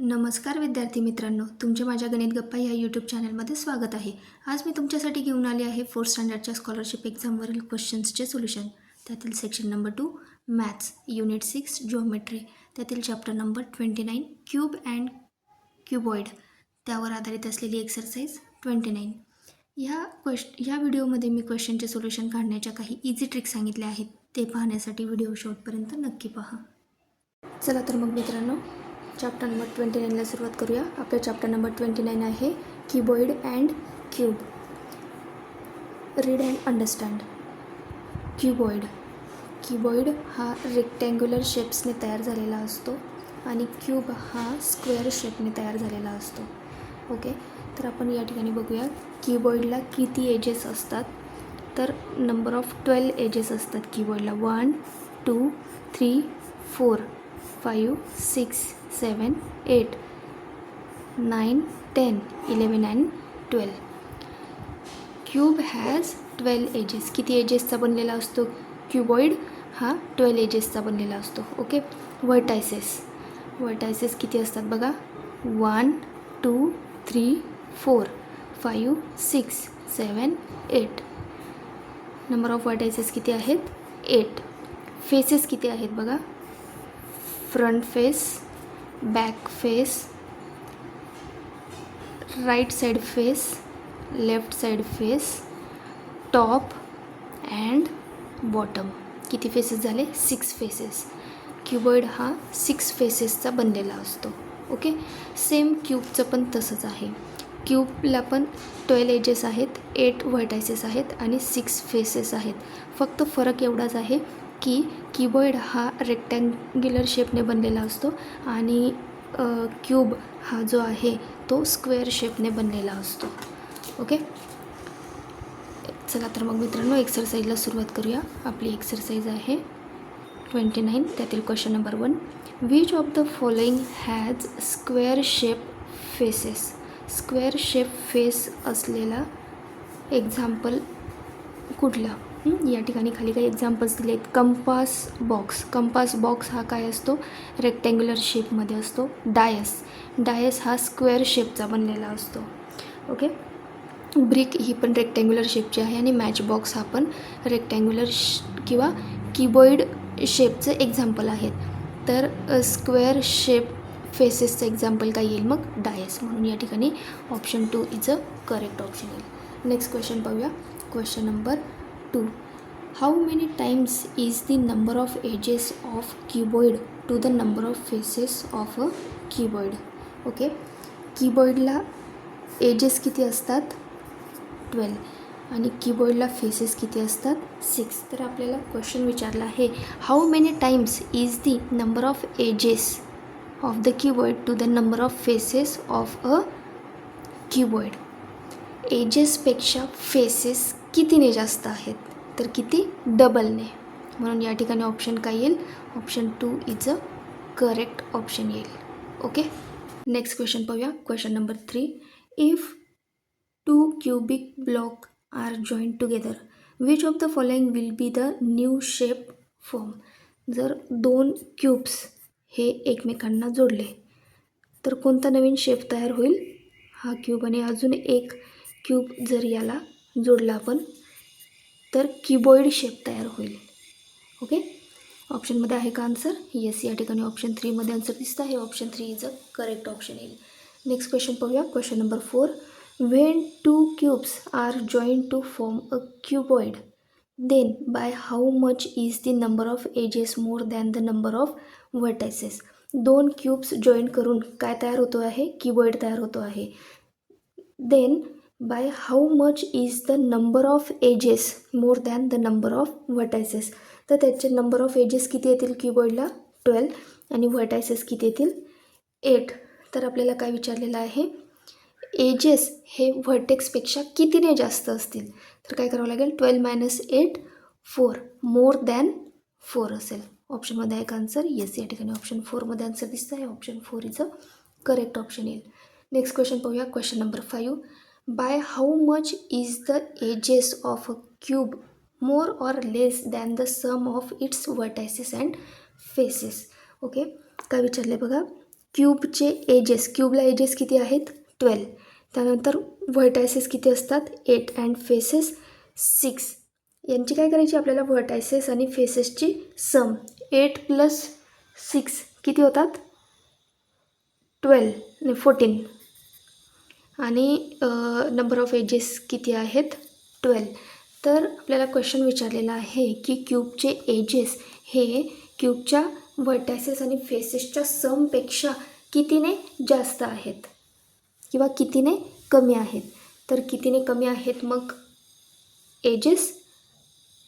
नमस्कार विद्यार्थी मित्रांनो, तुमचे माझ्या गणित गप्पा या यूट्यूब चॅनलमध्ये स्वागत आहे. आज मी तुमच्यासाठी घेऊन आले आहे 4th स्टँडर्डच्या स्कॉलरशिप एक्झामवरील क्वेश्चन्सचे सोल्युशन. त्यातील section number 2 maths, unit 6 geometry, त्यातील chapter number 29 cube and cuboid, त्यावर आधारित असलेली एक्सरसाइज 29. या व्हिडिओमध्ये मी क्वेश्चनचे सोल्युशन काढण्याच्या काही इझी ट्रिक्स सांगितल्या आहेत. ते पाहण्यासाठी व्हिडिओ शेवटपर्यंत नक्की पहा. चला तर मग मित्रांनो, चॅप्टर नंबर 29ला सुरुवात करूया. आपल्या चॅप्टर नंबर 29 आहे cuboid and cube. Read and understand. Cuboid हा रेक्टँग्युलर शेप्सने तयार झालेला असतो आणि क्यूब हा स्क्वेअर शेपने तयार झालेला असतो. ओके, तर आपण या ठिकाणी बघूया क्युबॉइडला किती एजेस असतात. तर नंबर ऑफ 12 एजेस असतात क्युबॉइडला. 1 2 3 4 5 6 7 8 9 10 11 अँड 12. Cube has 12 edges. किती एजेसचा बनलेला असतो क्युबॉइड? हा 12 एजेसचा बनलेला असतो. ओके, वर्टायसेस किती असतात बघा. 1 2 3 4 5 6 7 8. नंबर ऑफ वर्टायसेस किती आहेत? 8. फेसेस किती आहेत बघा. Front face, back face, right side face, left side face, top and bottom. किती फेसेस झाले? 6 फेसेस. क्युबॉइड हा 6 फेसेसचा बनलेला असतो. ओके, सेम क्यूबचं पण तसंच आहे. क्यूबला पण 12 एजेस आहेत, 8 व्हर्टायसेस आहेत आणि 6 फेसेस आहेत. फक्त फरक एवढाच आहे की क्युबॉइड हा रेक्टँग्युलर शेपने बनलेला असतो आणि क्यूब हा जो आहे तो स्क्वेअर शेपने बनलेला असतो. ओके, चला तर मग मित्रांनो एक्सरसाइजला सुरुवात करूया. आपली एक्सरसाइज आहे 29. त्यातील question number 1. Which of the following has square shape faces. Square shape face असलेला एक्झाम्पल कुठला? या ठिकाणी खाली काही एक्झाम्पल्स दिले आहेत. कंपास बॉक्स हा काय असतो? रेक्टँग्युलर शेपमध्ये असतो. डायस हा स्क्वेअर शेपचा बनलेला असतो. ओके, ब्रिक ही पण रेक्टँग्युलर शेपची आहे आणि मॅच बॉक्स हा पण रेक्टँग्युलर किंवा किबॉइड शेपचं एक्झाम्पल आहेत. तर स्क्वेअर शेप फेसेसचं एक्झाम्पल काय येईल मग? डायस. म्हणून या ठिकाणी option 2 is a correct option येईल. नेक्स्ट क्वेश्चन पाहूया. Question number 2. How many times is the number of edges of cuboid to the number of faces of a cuboid. Okay, कीबोर्डला edges किती असतात? 12 आणि कीबोर्डला फेसेस किती असतात? 6. तर आपल्याला क्वेश्चन विचारला आहे how many times is the number of edges of the keyboard to the number of faces of a keyboard. एजेसपेक्षा फेसेस कितीने जास्त आहेत? तर किती? डबलने. म्हणून या ठिकाणी ऑप्शन काय येईल? Option 2 is a correct option येईल. ओके, नेक्स्ट क्वेश्चन पाहूया. Question number 3. If 2 cubic block are joined together, which of the following will be the new shape form. जर 2 क्यूब्स हे एकमेकांना जोडले तर कोणता नवीन शेप तयार होईल? हा क्यूब आणि अजून एक क्यूब जर याला जोडला आपण तर कीबॉइड शेप तयार होईल. ओके, ऑप्शनमध्ये आहे का आन्सर? येस, या ठिकाणी ऑप्शन 3मध्ये आन्सर दिसतं आहे. Option 3 is a correct option येईल. नेक्स्ट क्वेश्चन पाहूया. Question number 4. When 2 cubes are joined to form a cuboid, then by how much is the number of edges more than the number of vertices. 2 cubes join करून काय तयार होतो आहे? Cuboid तयार होतो आहे. Then by how much is the number of edges more than the number of vertices. तर त्याचे नंबर ऑफ एजेस किती येतील क्युबॉइडला? 12 आणि व्हर्टायसेस किती येतील? 8. तर आपल्याला काय विचारलेलं आहे? एजेस हे व्हर्टेक्सपेक्षा कितीने जास्त असतील? तर काय करावं लागेल? 12 - 8 4 मोर दॅन 4 असेल. ऑप्शनमध्ये आहे का आन्सर? येस, या ठिकाणी ऑप्शन 4मध्ये आन्सर दिसतं आहे. Option 4 is a correct option येईल. नेक्स्ट क्वेश्चन पाहूया. Question number 5. By how much is the edges of a cube more or less than the sum of its vertices and faces. Okay, काय विचारले बघा. क्यूबचे edges, क्यूबला edges किती आहेत 12. त्यानंतर vertices किती असतात 8 अँड फेसेस 6. यांची काय करायची आपल्याला व्हर्टायसेस आणि फेसेसची सम. 8 + 6 किती होतात 14. आणि नंबर ऑफ एजेस किती आहेत 12. तर आपल्याला क्वेश्चन विचारलेला आहे की क्यूबचे एजेस हे क्यूबच्या व्हर्टायसेस आणि फेसेसच्या समपेक्षा कितीने जास्त आहेत किंवा कितीने कमी आहेत. तर कितीने कमी आहेत मग एजेस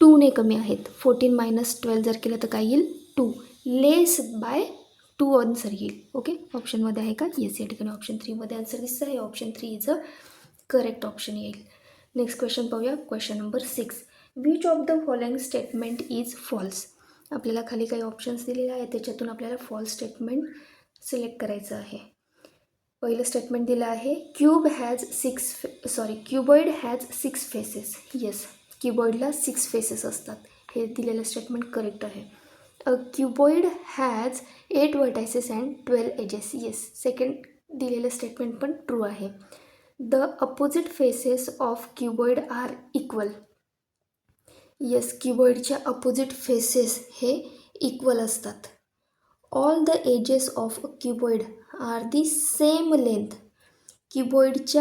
2ने कमी आहेत. 14 - 12 जर केलं तर काय येईल 2. लेस बाय 2 आन्सर येईल. ओके, ऑप्शनमध्ये आहे का येस, या ठिकाणी ऑप्शन 3मध्ये आन्सर दिसतं आहे. Option 3 is a correct option येईल. नेक्स्ट क्वेश्चन पाहूया. Question number 6. Which of the following statement is false. आपल्याला खाली काही ऑप्शन्स दिलेले आहेत, त्याच्यातून आपल्याला फॉल्स स्टेटमेंट सिलेक्ट करायचं आहे. पहिलं स्टेटमेंट दिलं आहे क्यूबॉइड हॅज 6 फेसेस. येस, क्यूबॉइडला 6 फेसेस असतात. हे दिलेलं स्टेटमेंट करेक्ट आहे. A cuboid has 8 vertices and 12 edges. Yes, second दिलेलं स्टेटमेंट पण ट्रू आहे. The opposite faces of cuboid are equal. Yes, क्यूबॉइडच्या अपोजिट फेसेस हे इक्वल असतात. All the edges of a cuboid are the same length. क्यूबॉइडचे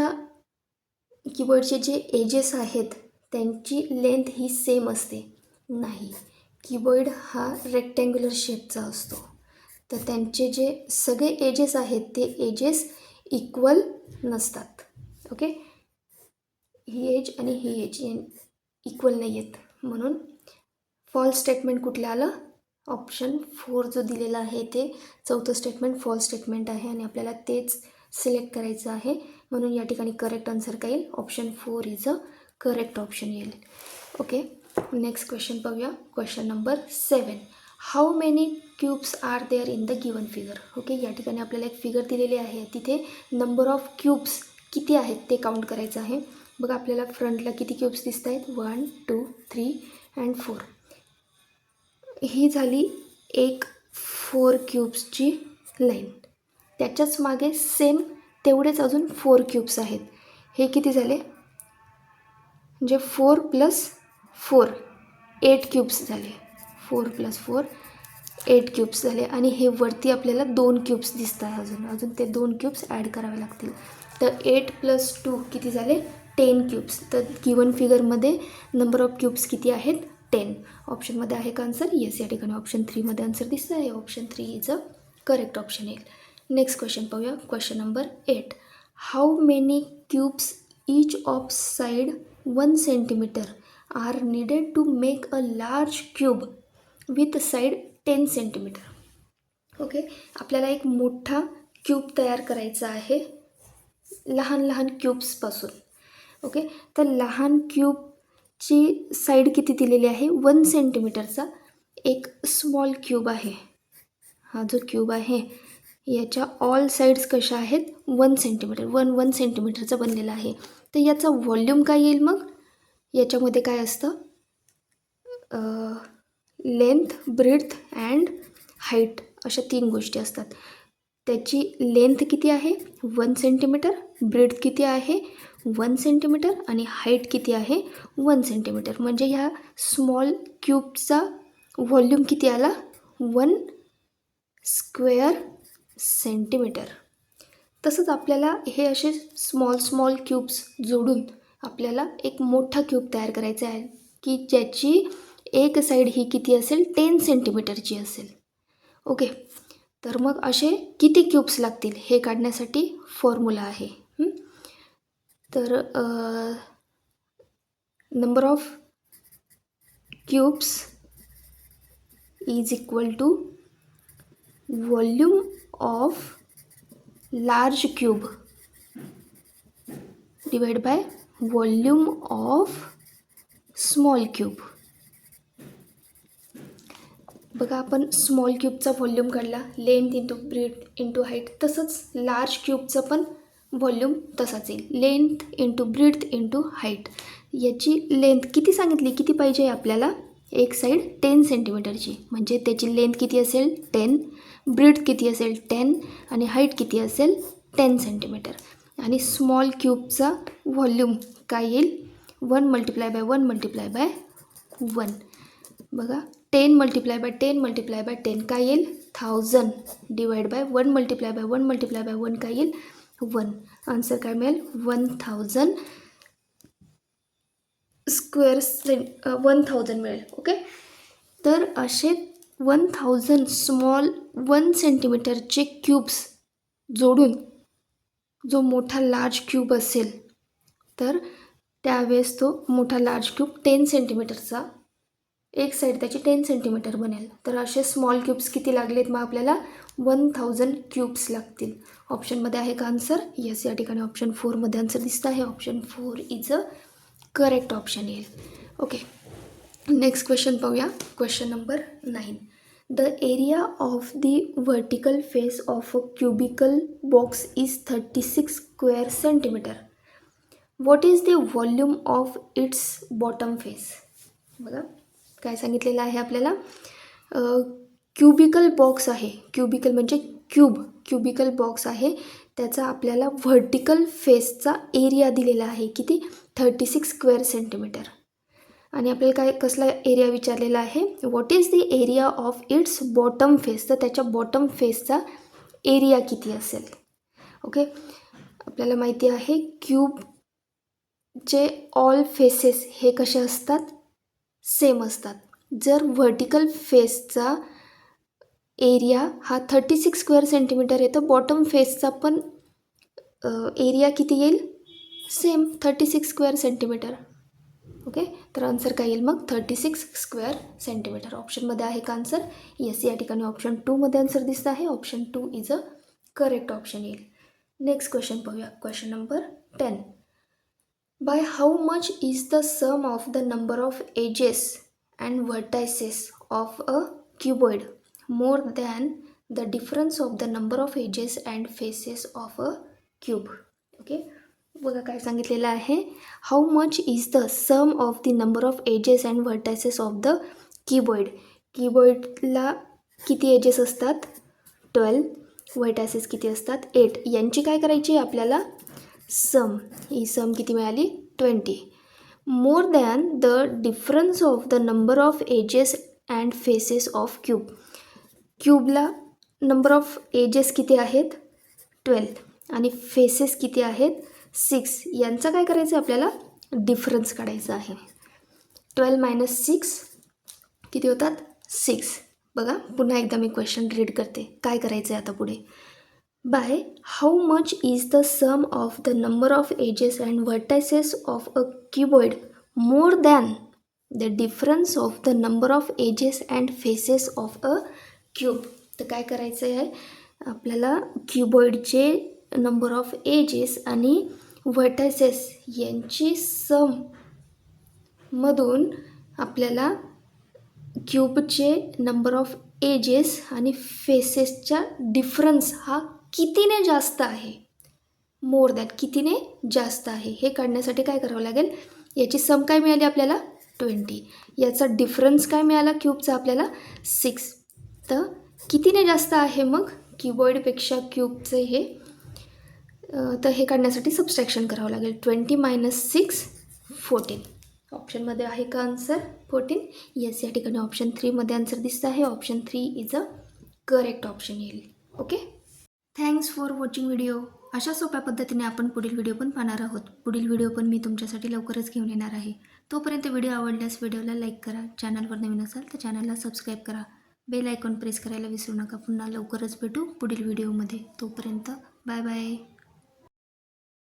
जे edges आहेत त्यांची लेंथ ही सेम असते नाही. क्यूबॉइड हा रेक्टँग्युलर शेपचा असतो, तर त्यांचे जे सगळे एजेस आहेत ते एजेस इक्वल नसतात. ओके, ही एज आणि ही एज इक्वल नाही आहेत, म्हणून फॉल्स स्टेटमेंट कुठलं आलं ऑप्शन 4 जो दिलेला आहे ते चौथं स्टेटमेंट फॉल्स स्टेटमेंट आहे आणि आपल्याला तेच सिलेक्ट करायचं आहे. म्हणून या ठिकाणी करेक्ट आन्सर काय येईल option 4 is a correct option येईल. ओके, नेक्स्ट क्वेश्चन पाहूया. Question number 7. How many cubes are there in the given figure. Okay, या ठिकाणी आपल्याला एक फिगर दिलेली आहे, तिथे नंबर ऑफ क्यूब्स किती आहेत ते काउंट करायचं आहे. बघा आपल्याला फ्रंटला किती क्यूब्स दिसत आहेत 1 2 3 अँड 4. ही झाली एक 4 क्यूब्सची लाईन. त्याच्याच मागे सेम तेवढेच अजून 4 क्यूब्स आहेत. हे किती झाले म्हणजे 4 + 4 8 क्यूब्स झाले. 4 + 4 8 क्यूब्स झाले. आणि हे वरती आपल्याला 2 क्यूब्स दिसत आहे. अजून ते 2 क्यूब्स ॲड करावे लागतील. तर 8 + 2 किती झाले 10 क्यूब्स. तर गिवन फिगरमध्ये नंबर ऑफ क्यूब्स किती आहेत 10. ऑप्शनमध्ये आहे का आन्सर येस, या ठिकाणी ऑप्शन 3मध्ये आन्सर दिसतं आहे. Option 3 is a correct option येईल. नेक्स्ट क्वेश्चन पाहूया. Question number 8. How many cubes each of side 1 centimetre are needed to make a large cube with side 10 centimetre. Okay, आपल्याला एक मोठा cube तयार करायचा आहे लहान लहान क्यूब्सपासून. ओके, तर लहान क्यूबची साईड किती दिलेली आहे 1 सेंटीमीटरचा एक स्मॉल क्यूब आहे. हा जो क्यूब आहे याच्या ऑल साईड्स कशा आहेत 1 सेंटीमीटर 1 सेंटीमीटरचा बनलेला आहे. तर याचा व्हॉल्यूम काय येईल मग याच्यामध्ये काय असतं लेंथ ब्रेड्थ अँड हाईट अशा 3 गोष्टी असतात. त्याची लेंथ किती आहे 1 सेंटीमीटर, ब्रेड्थ किती आहे 1 सेंटीमीटर आणि हाईट किती आहे 1 सेंटीमीटर. म्हणजे ह्या स्मॉल क्यूबचा व्हॉल्यूम किती आला 1 स्क्वेअर सेंटीमीटर. तसंच आपल्याला हे असे स्मॉल क्यूब्स जोडून आपल्याला एक मोठा क्यूब तयार करायचा आहे की ज्याची एक साईड ही किती असेल 10 सेंटीमीटरची असेल. ओके, तर मग असे किती क्यूब्स लागतील हे काढण्यासाठी फॉर्म्युला आहे. तर number of cubes is equal to volume of large cube divide by volume of small cube. बघा आपण स्मॉल क्यूबचा व्हॉल्यूम काढला length into breadth into height, तसंच लार्ज क्यूबचं पण व्हॉल्यूम तसाच येईल length into breadth into height. याची लेंथ किती सांगितली किती पाहिजे आपल्याला एक साईड 10 सेंटीमीटरची म्हणजे त्याची लेंथ किती असेल 10, ब्रीथ किती असेल 10 आणि हाईट किती असेल 10 सेंटीमीटर. आणि स्मॉल क्यूबचा व्हॉल्यूम काय येईल 1 मल्टिप्लाय बाय 1 मल्टिप्लाय बाय 1. बघा 10 मल्टिप्लाय बाय 10 मल्टिप्लाय बाय 10 काय येईल 1000 divide by 1 multiply by 1 multiply by 1 काय येईल 1. आन्सर काय मिळेल 1000 1000 मिळेल. ओके, तर असे 1000 स्मॉल 1 सेंटीमीटरचे क्यूब्स जोडून जो मोठा लार्ज क्यूब असेल तर त्यावेळेस तो मोठा लार्ज क्यूब 10 सेंटीमीटरचा, एक साईड त्याची 10 सेंटीमीटर बनेल. तर असे स्मॉल क्यूब्स किती लागलेत मग आपल्याला 1000 क्यूब्स लागतील. ऑप्शनमध्ये आहे का आन्सर? येस, या ठिकाणी ऑप्शन 4मध्ये आन्सर दिसतं आहे. Option 4 is a correct option येईल. ओके, नेक्स्ट क्वेश्चन पाहूया. Question number 9. The area of the vertical face of a cubical box is 36 square centimetre. What is the volume of its bottom face? बघा काय सांगितलेलं आहे आपल्याला. Cubical box आहे, cubical म्हणजे cubical box आहे, त्याचा आपल्याला व्हर्टिकल फेसचा एरिया दिलेला आहे किती 36 स्क्वेअर सेंटीमीटर. आणि आपल्याला काय कसला एरिया विचारलेला आहे what is the area of its bottom face, तर त्याच्या बॉटम फेसचा एरिया किती असेल. ओके, आपल्याला माहिती आहे क्यूबचे ऑल फेसेस हे कसे असतात सेम असतात. जर व्हर्टिकल फेसचा एरिया हा 36 स्क्वेअर सेंटीमीटर आहे तर बॉटम फेसचा पण एरिया किती येईल सेम 36 स्क्वेअर सेंटीमीटर. ओके, तर आन्सर काय येईल मग 36 स्क्वेअर सेंटीमीटर. ऑप्शनमध्ये आहे का आन्सर? येस, या ठिकाणी ऑप्शन 2मध्ये आन्सर दिसतं आहे. Option 2 is a correct option येईल. नेक्स्ट क्वेश्चन पाहूया. Question number 10. By how much is the sum of the number of edges and vertices of a cuboid more than the difference of the number of edges and faces of a cube. Okay, बघा काय सांगितलेलं आहे. How much is the sum of the number of edges and vertices of the cuboid. कीबॉइडला किती edges असतात 12, vertices किती असतात 8. यांची काय करायची आपल्याला सम. ही सम किती मिळाली 20. More than the difference of the number of edges and faces of cube. क्यूबला नंबर ऑफ एजेस किती आहेत 12 आणि फेसेस किती आहेत 6. यांचा काय करायचं आपल्याला डिफरन्स काढायचा आहे. 12 मायनस 6 किती होतात 6. बघा पुन्हा एकदा मी क्वेश्चन रीड करते. काय करायचं आहे आता पुढे. By how much is the sum of the number of edges and vertices of a cuboid more than the difference of the number of edges and faces of a cube. तर काय करायचं आहे आपल्याला क्युबॉइडचे नंबर ऑफ एजेस आणि vertices यांची sum मधून आपल्याला क्यूबचे नंबर ऑफ एजेस आणि फेसेसचा डिफरन्स हा कितीने जास्त आहे मोर दॅन कितीने जास्त आहे हे काढण्यासाठी काय करावं लागेल. याची सम काय मिळाली आपल्याला 20, याचा डिफरन्स काय मिळाला क्यूबचा आपल्याला 6. तर कितीने जास्त आहे मग क्युबॉइडपेक्षा क्यूबचे हे, तर हे काढण्यासाठी सबस्ट्रॅक्शन करावं लागेल. 20 मायनस 6 14. ऑप्शनमध्ये आहे का आन्सर 14? येस, या ठिकाणी ऑप्शन 3मध्ये आन्सर दिसतं आहे. Option 3 is a correct option येईल. Okay, thanks for watching video. अशा सोप्या पद्धतीने आपण पुढील व्हिडिओ पण पाहणार आहोत. पुढील व्हिडिओ पण मी तुमच्यासाठी लवकरच घेऊन येणार आहे. तोपर्यंत व्हिडिओ आवडल्यास व्हिडिओला लाईक करा, चॅनलवर नवीन असाल तर चॅनलला सबस्क्राईब करा, बेल आयकॉन प्रेस करायला विसरू नका. पुन्हा लवकरच भेटू पुढील व्हिडिओमध्ये. तोपर्यंत बाय बाय.